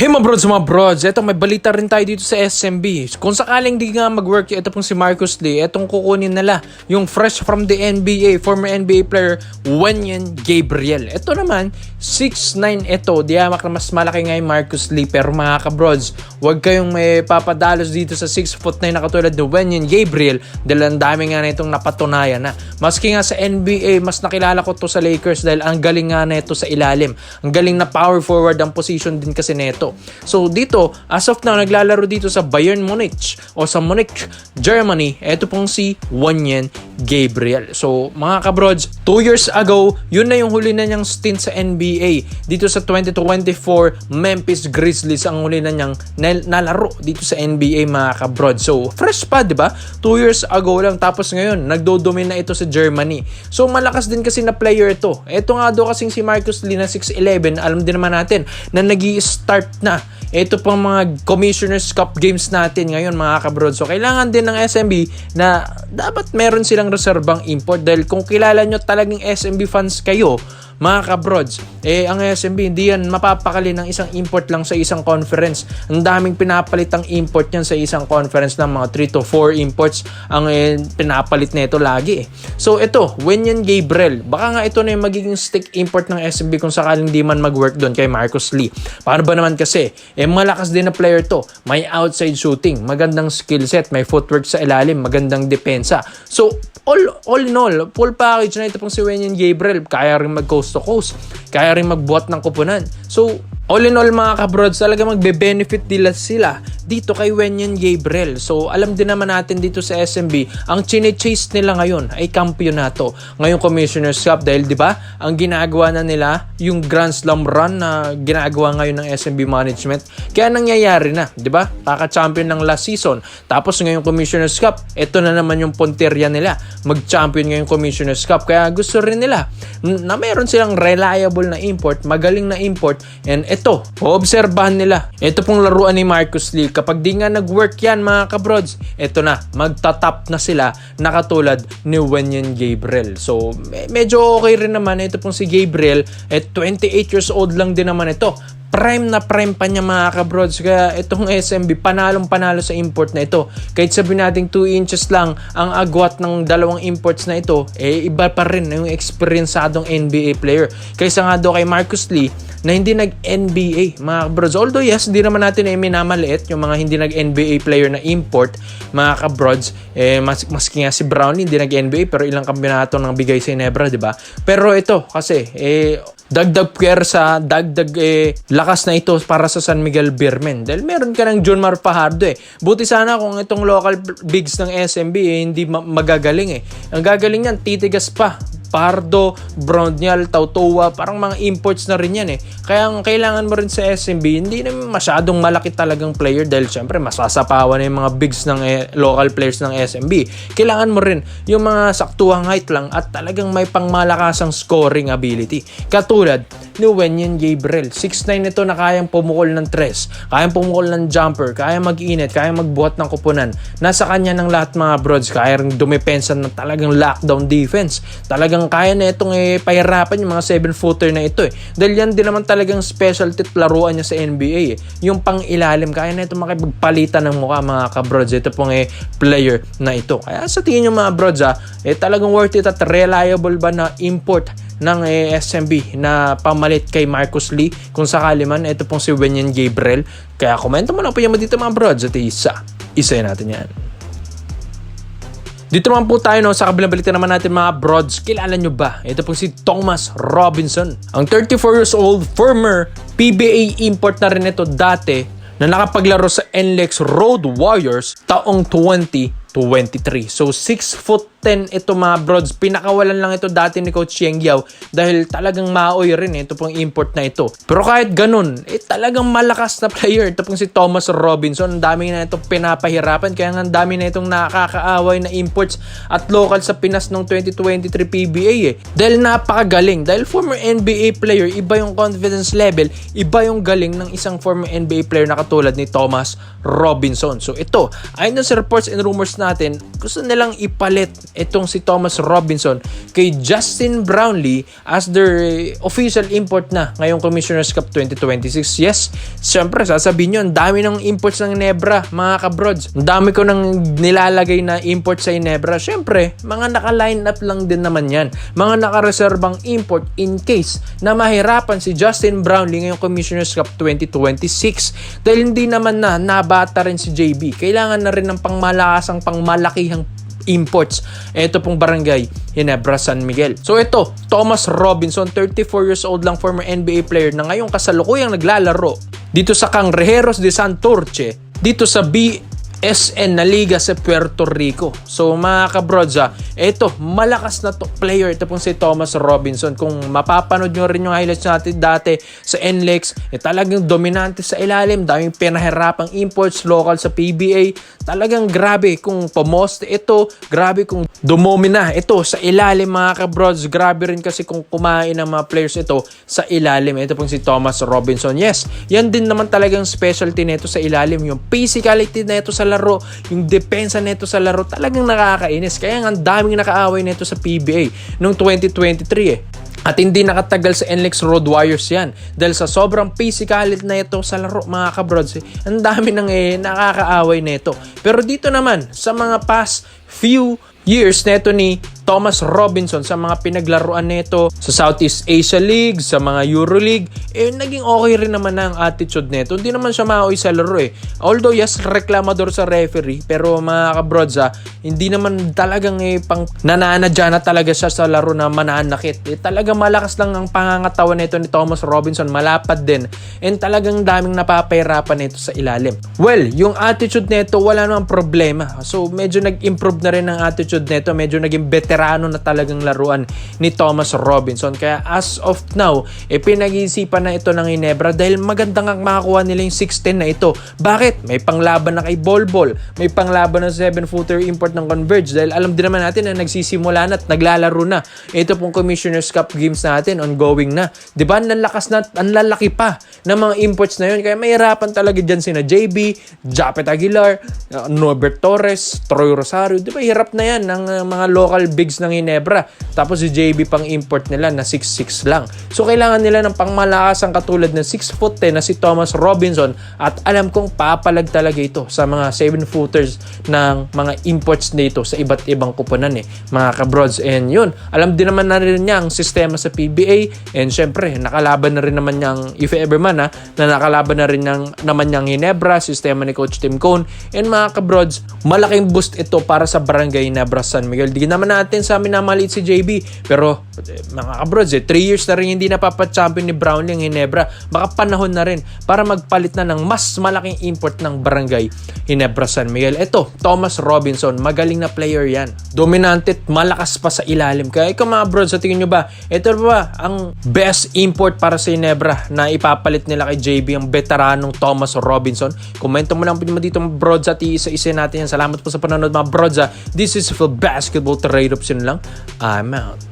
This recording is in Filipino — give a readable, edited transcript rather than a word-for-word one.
Hey mga brods, eto may balita rin tayo dito sa SMB. Kung sakaling di nga mag-work, ito pong si Marcus Lee, etong kukunin nila yung fresh from the NBA, former NBA player Wenyen Gabriel. Ito naman, 6'9" ito, diyamak na mas malaki nga yung Marcus Lee. Pero mga kabrods, huwag kayong may papadalos dito sa 6'9" na katulad ni Wenyen Gabriel dahil ang dami nga na itong napatunayan na. Maski nga sa NBA, mas nakilala ko to sa Lakers dahil ang galing nga na ito sa ilalim. Ang galing na power forward ang position din kasi neto. So dito, as of now, naglalaro dito sa Bayern Munich o sa Munich, Germany. Ito pong si Wenyen Gabriel. So mga kabrods, 2 years ago, yun na yung huli na niyang stint sa NBA. Dito sa 2024, Memphis Grizzlies ang huli na niyang nalaro dito sa NBA mga kabrods. So fresh pa, di ba? 2 years ago lang, tapos ngayon, nagdodomine na ito sa Germany. So malakas din kasi na player ito. Ito nga daw kasing si Marcus Lee na 6'11", alam din naman natin na nag-i-start na. Ito pang mga Commissioner's Cup games natin ngayon mga kabrods. So kailangan din ng SMB na dapat meron silang reserbang import dahil kung kilala nyo talagang SMB fans kayo, mga kabrods, ang SMB hindi yan mapapakali ng isang import lang sa isang conference. Ang daming pinapalit ang import yan sa isang conference ng mga 3 to 4 imports ang pinapalit nito lagi. So ito, Wenyen Gabriel, baka nga ito na yung magiging stick import ng SMB kung sakaling di man mag-work doon kay Marcus Lee. Paano ba naman kasi? Malakas din na player to. May outside shooting, magandang skill set, may footwork sa ilalim, magandang depensa. So all in all, full package na ito pong si Wenyen Gabriel. Kaya rin mag-coast to coast, kaya rin magbuhat ng kupunan. So all in all mga kabrods, talaga magbe-benefit nila sila dito kay Wenyen Gabriel. So alam din naman natin dito sa SMB, ang chine-chase nila ngayon ay kampiyonato. Ngayong Commissioner's Cup dahil 'di ba, ang ginagawa na nila yung Grand Slam run na ginagawa ngayon ng SMB management. Kaya nangyayari na, 'di ba? Kaka-champion ng last season. Tapos ngayong Commissioner's Cup, ito na naman yung punterya nila. Mag-champion ngayong Commissioner's Cup. Kaya gusto rin nila na meron silang reliable na import, magaling na import, and ito, oobserbahan nila. Ito pong laruan ni Marcus Lee. Kapag di nga nag-work yan mga kabrods, ito na, magtatap na sila na katulad ni Wenyen Gabriel. So, medyo okay rin naman. Ito pong si Gabriel, 28 years old lang din naman ito. Prime na prime pa niya mga kabrods. Kaya itong SMB panalong panalo sa import na ito. Kahit sabihin natin 2 inches lang ang agwat ng dalawang imports na ito, iba pa rin yung experienceadong NBA player. Kaysa nga daw kay Marcus Lee na hindi nag-NBA mga kabrods. Although yes, hindi naman natin minamaliit yung mga hindi nag-NBA player na import mga kabrods. Maski nga si Brownlee hindi nag-NBA pero ilang kampeonato nang bigay sa Ginebra, di ba? Pero ito kasi dagdag pwersa, dagdag lakas na ito para sa San Miguel Beermen. Dahil meron ka ng Junmar Fajardo Buti sana kung itong local bigs ng SMB hindi magagaling Ang gagaling yan, titigas pa. Pardo, Brownial, Tautoa, parang mga imports na rin yan Kaya ang kailangan mo rin sa SMB, hindi na masyadong malaki talagang player dahil syempre masasapawan na yung mga bigs ng local players ng SMB. Kailangan mo rin yung mga saktuhang height lang at talagang may pangmalakasang scoring ability. Katulad ni Wenyen Gabriel, 6'9" ito na kayang pumukol ng tres, kayang pumukol ng jumper, kayang mag-init, kayang magbuhat ng kupunan. Nasa kanya ng lahat mga brods, kaya rin dumepensa ng talagang lockdown defense. Talagang kaya na itong pahirapan yung mga 7-footer na ito Dahil yan din naman talagang specialty laruan niya sa NBA Yung pang-ilalim, kaya na itong makipagpalitan ng mukha mga kabrods. Ito pong player na ito. Kaya sa tingin nyo mga brods talagang worth it at reliable ba na import ng SMB na pamalit kay Marcus Lee? Kung sakali man, ito pong si Wenyen Gabriel. Kaya komento mo lang po yan dito mga brods at isa natin yan. Dito naman po tayo sa kabilang balita naman natin mga brods. Kilala nyo ba? Ito po si Thomas Robinson. Ang 34 years old former PBA import na rin ito dati na nakapaglaro sa NLEX Road Warriors taong 2023. So 6'10" ito mga brods. Pinakawalan lang ito dati ni Coach Yeng Yao dahil talagang maoy rin ito pong import na ito. Pero kahit ganun, talagang malakas na player. Ito pong si Thomas Robinson. Ang dami na itong pinapahirapan kaya nga ang dami na itong nakakaaway na imports at local sa Pinas ng 2023 PBA Dahil napakagaling. Dahil former NBA player, iba yung confidence level, iba yung galing ng isang former NBA player na katulad ni Thomas Robinson. So ito, ayon sa reports and rumors natin, gusto nilang ipalit itong si Thomas Robinson kay Justin Brownlee as their official import na ngayong Commissioner's Cup 2026. Yes, syempre sasabihin nyo, ang dami ng imports ng Ginebra, mga kabrods. Ang dami ko nang nilalagay na import sa Ginebra. Syempre, mga naka-line up lang din naman yan. Mga naka-reservang import in case na mahirapan si Justin Brownlee ngayong Commissioner's Cup 2026. Dahil hindi naman na nabata rin si JB. Kailangan na rin ng pangmalakasang pangmalakihang imports. Ito pong barangay Ginebra San Miguel. So ito, Thomas Robinson, 34 years old lang, former NBA player na ngayong kasalukuyang naglalaro dito sa Cangrejeros de Santurce, dito sa BSN na liga sa Puerto Rico. So mga kabrodza, ito, malakas na to player. Ito pong si Thomas Robinson. Kung mapapanood nyo rin yung highlights natin dati sa NLEX, talagang dominante sa ilalim. Daming pinahirapang imports local sa PBA. Talagang grabe kung pomoste ito. Grabe kung dumomina ito sa ilalim, mga kabrods. Grabe rin kasi kung kumain ng mga players ito sa ilalim. Ito pong si Thomas Robinson. Yes, yan din naman talagang specialty nito sa ilalim. Yung physicality na ito sa laro, yung depensa nito sa laro, talagang nakakainis. Kaya nga ang daming nakaaway nito sa PBA noong 2023 At hindi nakatagal sa NLEX Road Warriors yan. Dahil sa sobrang physicality na ito sa laro, mga kabrods, ang dami nang nakakaaway nito. Pero dito naman, sa mga past few years neto ni Thomas Robinson, sa mga pinaglaruan nito sa Southeast Asia League, sa mga Euro League, naging okay rin naman ang attitude nito. Hindi naman siya maoy sa laro Although yes, reklamador sa referee, pero mga kabrods, hindi naman talagang pang nananadya na talaga siya sa laro na mananakit. Talagang malakas lang ang pangangatawan nito ni Thomas Robinson, malapad din, and talagang daming napapahirapan nito sa ilalim. Well, yung attitude nito, wala namang problema. So medyo nag-improve na rin ang attitude nito, medyo naging veterano na talagang laruan ni Thomas Robinson. Kaya as of now, pinag-iisipan na ito ng Ginebra dahil magandang ang makakuha nila yung 6'10 na ito. Bakit? May panglaban na kay Bol, may panglaban na 7-footer import ng Converge dahil alam din naman natin na nagsisimula na at naglalaro na. Ito pong Commissioner's Cup games natin, ongoing na. Diba? Ang lakas na, ang lalaki pa ng mga imports na yun. Kaya mahirapan talaga dyan sina JB, Japet Aguilar, Norbert Torres, Troy Rosario. Diba? Hirap na yan ng mga local bigs ng Ginebra. Tapos si JB pang import nila na 6'6 lang. So kailangan nila ng pangmalakasang katulad ng 6'10 na si Thomas Robinson, at alam kong papalag talaga ito sa mga 7-footers ng mga imports nito sa iba't ibang kuponan mga kabrods. And yun, alam din naman na rin niya ang sistema sa PBA, and syempre nakalaban na rin naman niyang, if ever man na nakalaban na rin naman niyang Ginebra, sistema ni Coach Tim Cone. And mga kabrods, malaking boost ito para sa barangay Ginebra San Miguel. Di naman natin sa amin na maliit si JB, pero mga kabrods, 3 years na rin hindi napapa-champion ni Brownlee ang Ginebra. Baka panahon na rin para magpalit na ng mas malaking import ng barangay Ginebra San Miguel. Ito, Thomas Robinson, magaling na player yan. Dominante at malakas pa sa ilalim. Kaya ikaw mga bros, sa tingin nyo ba, ito ba ang best import para sa Ginebra na ipapalit nila kay JB, ang veteranong Thomas Robinson? Komento mo lang po dito mga bros at iisa-isa natin yan. Salamat po sa panonood mga bros. This is Phil Basketball Trade Option lang. I'm out.